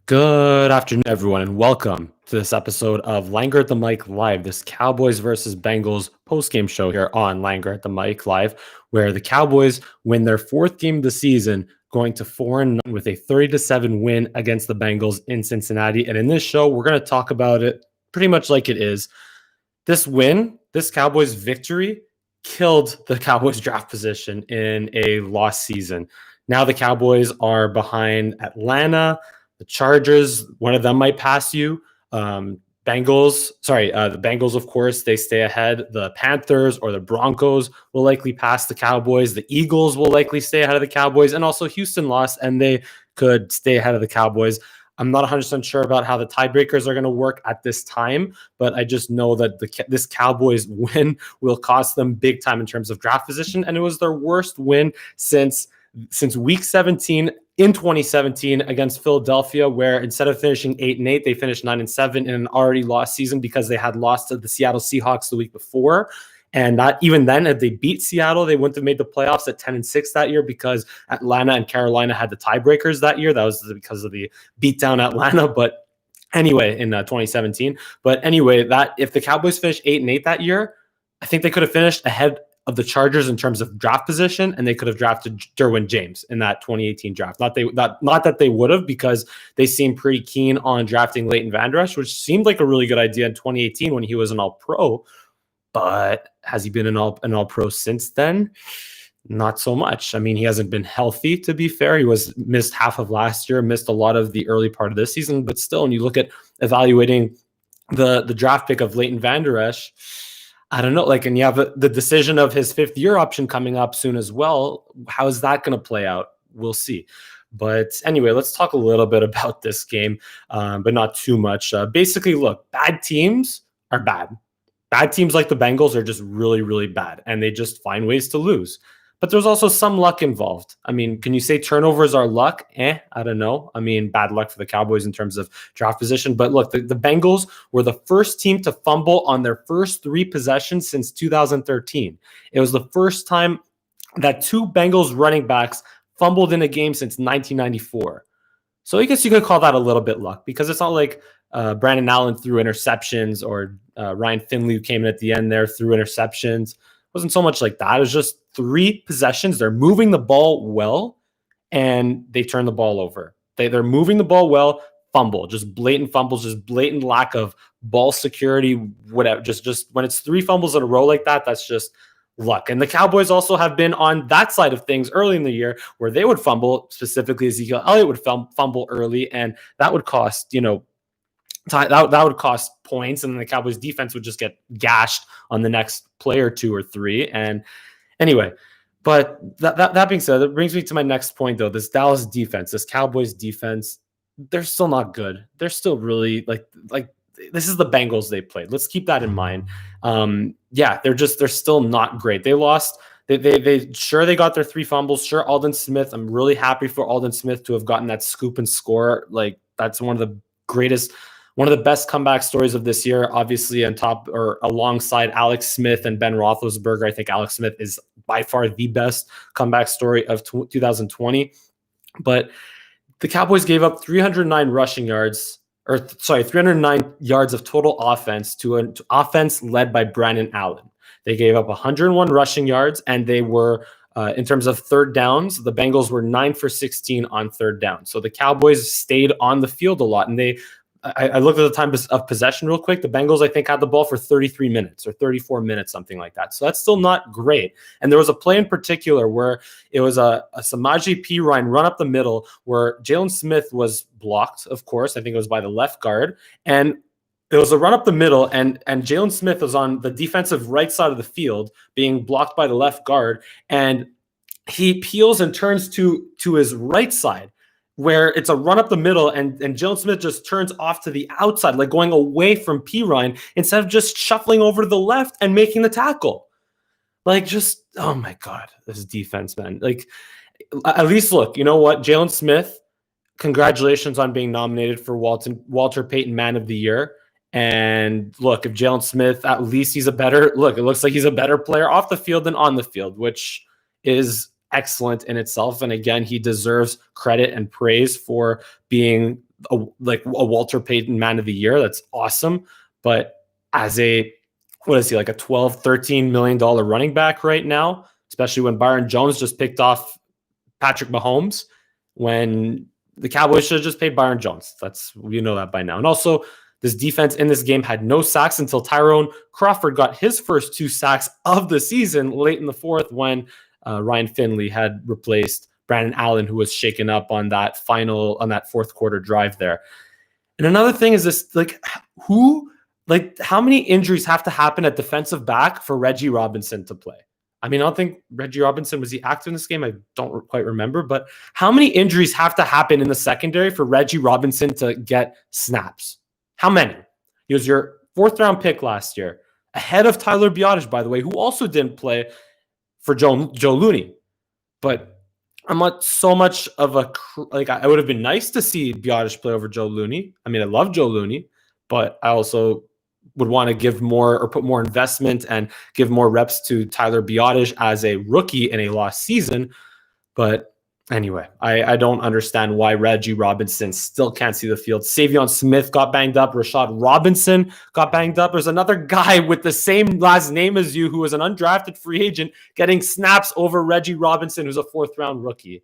Good afternoon, everyone, and welcome to this episode of Langer at the Mic Live, this Cowboys versus Bengals postgame show here on Langer at the Mic Live, where the Cowboys win their fourth game of the season, going to 4-9 with a 30-7 win against the Bengals in Cincinnati. And in this show, we're going to talk about it pretty much like it is. This win, this Cowboys victory, killed the Cowboys draft position in a lost season. Now the Cowboys are behind Atlanta, the Chargers, one of them might pass you. The Bengals, of course, they stay ahead. The Panthers or the Broncos will likely pass the Cowboys. The Eagles will likely stay ahead of the Cowboys. And also Houston lost, and they could stay ahead of the Cowboys. I'm not 100% sure about how the tiebreakers are going to work at this time, but I just know that this Cowboys win will cost them big time in terms of draft position. And it was their worst win since week 17 in 2017 against Philadelphia, where instead of finishing 8-8, they finished 9-7 in an already lost season because they had lost to the Seattle Seahawks the week before. And not even then, if they beat Seattle, they wouldn't have made the playoffs at 10-6 that year because Atlanta and Carolina had the tiebreakers that year. That was because of the beatdown Atlanta. But anyway, in 2017. But anyway, that if the Cowboys finished 8-8 that year, I think they could have finished ahead of the Chargers in terms of draft position, and they could have drafted Derwin James in that 2018 draft. Not that they would have, because they seemed pretty keen on drafting Leighton Vander Esch, which seemed like a really good idea in 2018 when he was an All-Pro. But has he been an All-Pro since then? Not so much. I mean, he hasn't been healthy, to be fair. He was missed half of last year, missed a lot of the early part of this season. But still, when you look at evaluating the draft pick of Leighton Vander Esch, I don't know, and you have the decision of his fifth-year option coming up soon as well. How is that going to play out? We'll see. But anyway, let's talk a little bit about this game, but not too much. Basically, look, bad teams are bad. Bad teams like the Bengals are just really, really bad, and they just find ways to lose. But there's also some luck involved. I mean, can you say turnovers are luck? I don't know. I mean, bad luck for the Cowboys in terms of draft position. But look, the Bengals were the first team to fumble on their first 3 possessions since 2013. It was the first time that 2 Bengals running backs fumbled in a game since 1994. So I guess you could call that a little bit luck, because it's not like Brandon Allen threw interceptions or Ryan Finley, who came in at the end there, threw interceptions. Wasn't so much like that. It was just 3 possessions. They're moving the ball well, and they turn the ball over. They're moving the ball well, fumble, just blatant fumbles, just blatant lack of ball security, whatever. Just when it's 3 fumbles in a row like that, that's just luck. And the Cowboys also have been on that side of things early in the year, where they would fumble, specifically Ezekiel Elliott would fumble early, and that would cost, that would cost points, and then the Cowboys defense would just get gashed on the next play or 2 or 3. And anyway, but that being said, that brings me to my next point, though. This Dallas defense, this Cowboys defense, they're still not good. They're still really like this is the Bengals they played. Let's keep that in mind. They're still not great. They lost. They got their 3 fumbles. Sure, Aldon Smith. I'm really happy for Aldon Smith to have gotten that scoop and score. Like, that's one of the best comeback stories of this year, obviously on top or alongside Alex Smith and Ben Roethlisberger. I think Alex Smith is by far the best comeback story of 2020. But the Cowboys gave up 309 yards of total offense to an offense led by Brandon Allen. They gave up 101 rushing yards, and they were, in terms of third downs, the Bengals were 9 for 16 on third down. So the Cowboys stayed on the field a lot, and I looked at the time of possession real quick. The Bengals, I think, had the ball for 33 minutes or 34 minutes, something like that. So that's still not great. And there was a play in particular where it was a Samaje Perine run up the middle where Jalen Smith was blocked, of course. I think it was by the left guard. And there was a run up the middle, and Jalen Smith was on the defensive right side of the field being blocked by the left guard. And he peels and turns to his right side, where it's a run up the middle, and Jalen Smith just turns off to the outside, like going away from Perine, instead of just shuffling over to the left and making the tackle. Like, just, oh my God, this defense, man. Like, at least look, you know what? Jalen Smith, congratulations on being nominated for Walter Payton Man of the Year. And look, if Jalen Smith, at least it looks like he's a better player off the field than on the field, which is excellent in itself. And again, he deserves credit and praise for being a Walter Payton Man of the Year. That's awesome. But as what is he, like a $12-13 million running back right now, especially when Byron Jones just picked off Patrick Mahomes, when the Cowboys should have just paid Byron Jones. You know that by now. And also, this defense in this game had no sacks until Tyrone Crawford got his first 2 sacks of the season late in the fourth when Ryan Finley had replaced Brandon Allen, who was shaken up on that fourth quarter drive there. And another thing is this, how many injuries have to happen at defensive back for Reggie Robinson to play? I mean, I don't think Reggie Robinson, was he active in this game? I don't quite remember, but how many injuries have to happen in the secondary for Reggie Robinson to get snaps? How many? He was your 4th round pick last year, ahead of Tyler Biotish, by the way, who also didn't play for Joe Looney. But I'm not so much of I would have been nice to see Biotish play over Joe Looney. I mean, I love Joe Looney, but I also would want to give more or put more investment and give more reps to Tyler Biotish as a rookie in a lost season. But anyway, I don't understand why Reggie Robinson still can't see the field. Savion Smith got banged up. Rashad Robinson got banged up. There's another guy with the same last name as you who was an undrafted free agent getting snaps over Reggie Robinson, who's a 4th round rookie.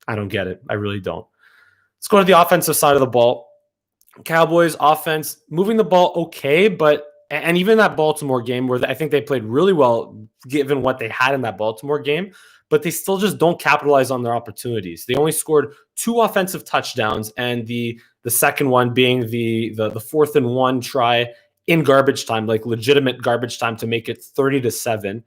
I don't get it. I really don't. Let's go to the offensive side of the ball. Cowboys offense moving the ball okay, and even that Baltimore game where I think they played really well given what they had in that Baltimore game, but they still just don't capitalize on their opportunities. They only scored 2 offensive touchdowns, and the second one being the 4th and 1 try in garbage time, like legitimate garbage time, to make it 30-7.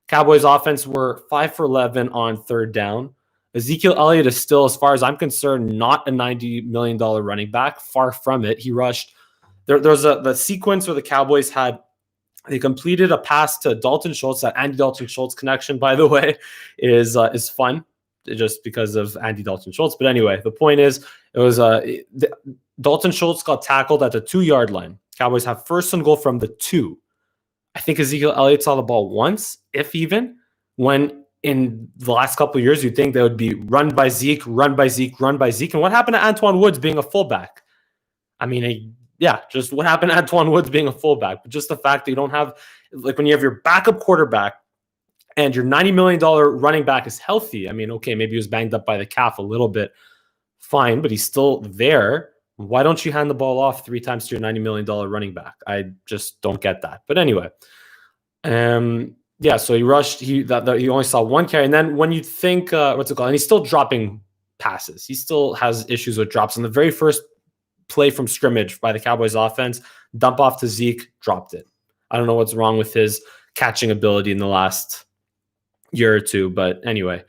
Cowboys offense were 5 for 11 on 3rd down. Ezekiel Elliott is still, as far as I'm concerned, not a $90 million running back. Far from it. He rushed. There's the sequence where the Cowboys they completed a pass to Dalton Schultz. That Andy Dalton Schultz connection, by the way, is fun just because of Andy Dalton Schultz. But anyway, the point is, it was Dalton Schultz got tackled at the 2-yard line. Cowboys have 1st and goal from the 2. I think Ezekiel Elliott saw the ball once, if even, when in the last couple of years, you'd think they would be run by Zeke, run by Zeke, run by Zeke. And what happened to Antoine Woods being a fullback? I mean, just what happened to Antoine Woods being a fullback? But just the fact that you don't have, when you have your backup quarterback and your $90 million running back is healthy. I mean, okay, maybe he was banged up by the calf a little bit. Fine, but he's still there. Why don't you hand the ball off 3 times to your $90 million running back? I just don't get that. But anyway, so he rushed. He only saw 1 carry, and then when you think and he's still dropping passes. He still has issues with drops. In the very first play from scrimmage by the Cowboys offense, dump off to Zeke, dropped it. I don't know what's wrong with his catching ability in the last year or two, but anyway.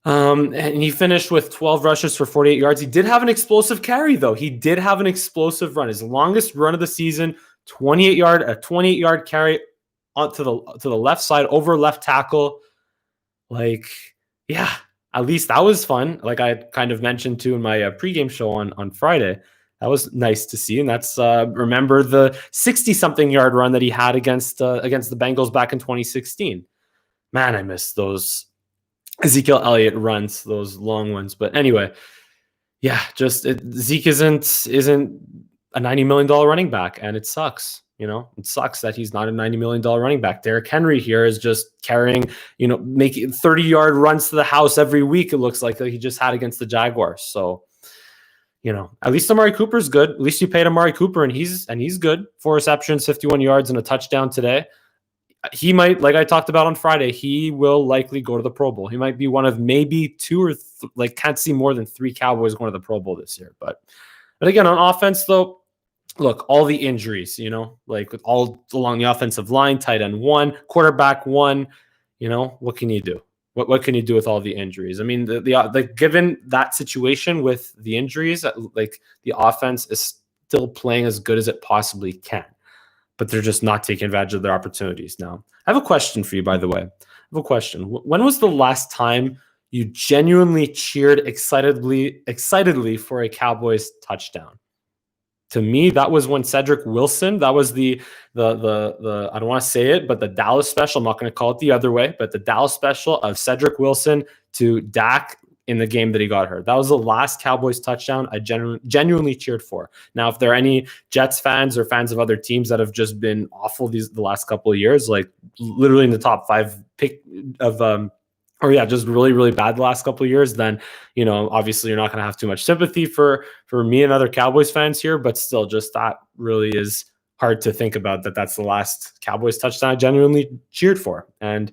And he finished with 12 rushes for 48 yards. He did have an explosive carry, though. He did have an explosive run. His longest run of the season, 28-yard carry to the left side over left tackle. At least that was fun. Like I kind of mentioned too in my pregame show on Friday. That was nice to see. And that's remember the 60-something yard run that he had against the Bengals back in 2016. Man, I miss those Ezekiel Elliott runs, those long ones. But anyway, Zeke isn't a $90 million running back, and it sucks. It sucks that he's not a $90 million running back. Derrick Henry here is just carrying, making 30-yard runs to the house every week. It looks like he just had against the Jaguars. So, at least Amari Cooper's good. At least you paid Amari Cooper, and he's good. 4 receptions, 51 yards, and a touchdown today. He might, like I talked about on Friday, he will likely go to the Pro Bowl. He might be one of maybe 2 or can't see more than 3 Cowboys going to the Pro Bowl this year. But again, on offense, though, look, all the injuries, with all along the offensive line, tight end 1, quarterback 1, what can you do? What can you do with all the injuries? I mean, the given that situation with the injuries, the offense is still playing as good as it possibly can, but they're just not taking advantage of their opportunities now. I have a question for you, by the way. I have a question. When was the last time you genuinely cheered excitedly for a Cowboys touchdown? To me, that was when Cedric Wilson, that was the I don't want to say it, but the Dallas special, I'm not going to call it the other way, but the Dallas special of Cedric Wilson to Dak in the game that he got hurt. That was the last Cowboys touchdown I genuinely cheered for. Now, if there are any Jets fans or fans of other teams that have just been awful the last couple of years, like literally in the top 5 pick of just really, really bad the last couple of years, then, obviously you're not going to have too much sympathy for me and other Cowboys fans here, but still, just that really is hard to think about, that's the last Cowboys touchdown I genuinely cheered for. And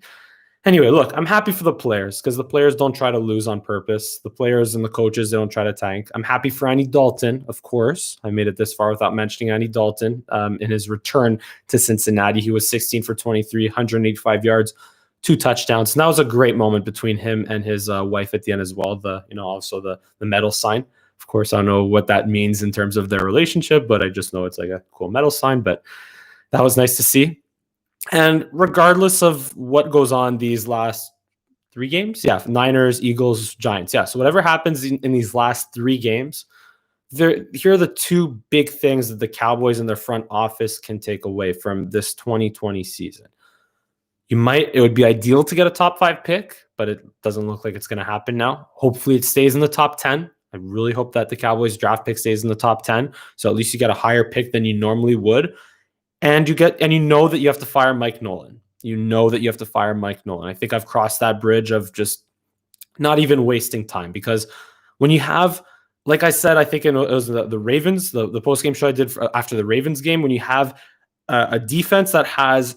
anyway, look, I'm happy for the players because the players don't try to lose on purpose. The players and the coaches, they don't try to tank. I'm happy for Andy Dalton, of course. I made it this far without mentioning Andy Dalton in his return to Cincinnati. He was 16 for 23, 185 yards, 2 touchdowns. And that was a great moment between him and his wife at the end as well. Also the medal sign. Of course, I don't know what that means in terms of their relationship, but I just know it's like a cool medal sign. But that was nice to see. And regardless of what goes on these last 3 games, Niners, Eagles, Giants. So whatever happens in these last 3 games, here are the 2 big things that the Cowboys and their front office can take away from this 2020 season. It would be ideal to get a top 5 pick, but it doesn't look like it's going to happen now. Hopefully it stays in the top 10. I really hope that the Cowboys draft pick stays in the top 10. So at least you get a higher pick than you normally would. And you know that you have to fire Mike Nolan. I think I've crossed that bridge of just not even wasting time, because when you have, like I said, I think it was the Ravens, the post-game show I did after the Ravens game, when you have a defense that has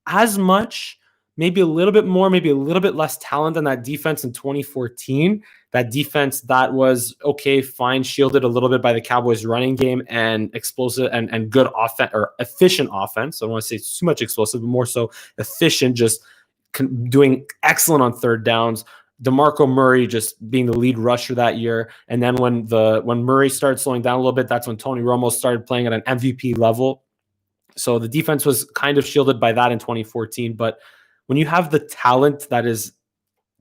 as much, maybe a little bit more, maybe a little bit less talent than that defense in 2014. That defense that was okay, fine, shielded a little bit by the Cowboys running game and explosive and good offense, or efficient offense. I don't want to say it's too much explosive, but more so efficient, just doing excellent on third downs. DeMarco Murray just being the lead rusher that year. And then when Murray started slowing down a little bit, that's when Tony Romo started playing at an MVP level. So the defense was kind of shielded by that in 2014. But when you have the talent that is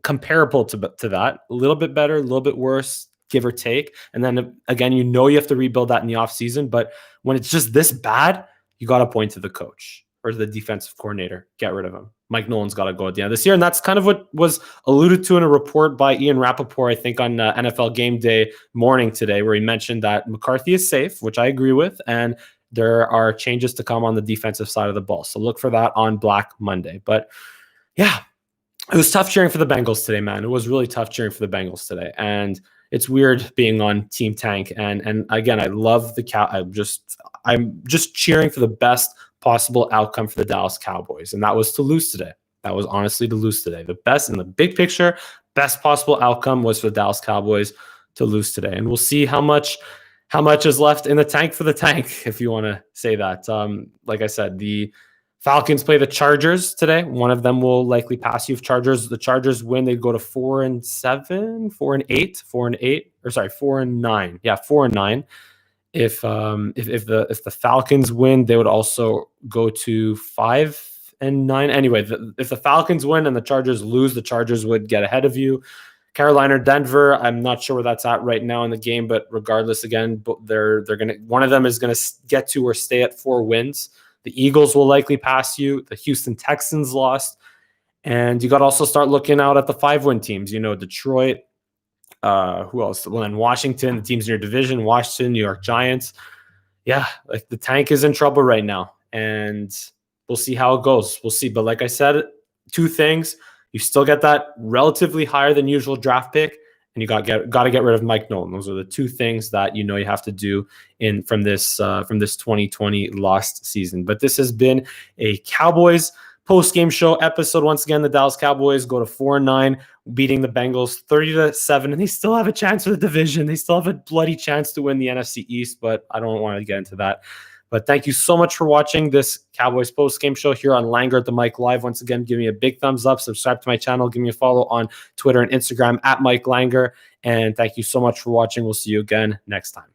comparable to that, a little bit better, a little bit worse, give or take, and then again, you have to rebuild that in the offseason. But when it's just this bad, you got to point to the coach or the defensive coordinator. Get rid of him. Mike Nolan's got to go at the end of this year. And that's kind of what was alluded to in a report by Ian Rappaport, I think, on NFL Game Day morning today, where he mentioned that McCarthy is safe, which I agree with, and there are changes to come on the defensive side of the ball. So look for that on Black Monday. But yeah, it was tough cheering for the Bengals today, man. It was really tough cheering for the Bengals today. And it's weird being on Team Tank. And again, I love the I'm just cheering for the best possible outcome for the Dallas Cowboys. And that was to lose today. That was honestly to lose today. The best in the big picture, best possible outcome was for the Dallas Cowboys to lose today. And we'll see how much is left in the tank for the tank, if you want to say that. Like I said, the Falcons play the Chargers today. One of them will likely pass you. If the Chargers win, they go to 4-7, 4-8, 4-8, or sorry, 4-9. Yeah, 4-9. If the Falcons win, they would also go to 5-9. Anyway, if the Falcons win and the Chargers lose, the Chargers would get ahead of you. Carolina, Denver, I'm not sure where that's at right now in the game, but regardless, again, they're gonna, one of them is gonna get to or stay at 4 wins. The Eagles will likely pass you. The Houston Texans lost. And you got to also start looking out at the 5-win teams. Detroit. Who else? Well, then Washington, the teams in your division, Washington, New York Giants. Yeah, like the tank is in trouble right now. And we'll see how it goes. We'll see. But like I said, 2 things. You still get that relatively higher than usual draft pick. And you got to get rid of Mike Nolan. Those are the 2 things that you have to do from this 2020 lost season. But this has been a Cowboys post-game show episode. Once again, the Dallas Cowboys go to 4-9, beating the Bengals 30-7, and they still have a chance for the division. They still have a bloody chance to win the NFC East, but I don't want to get into that. But thank you so much for watching this Cowboys post-game show here on Langer at the Mic Live. Once again, give me a big thumbs up, subscribe to my channel, give me a follow on Twitter and Instagram at Mike Langer. And thank you so much for watching. We'll see you again next time.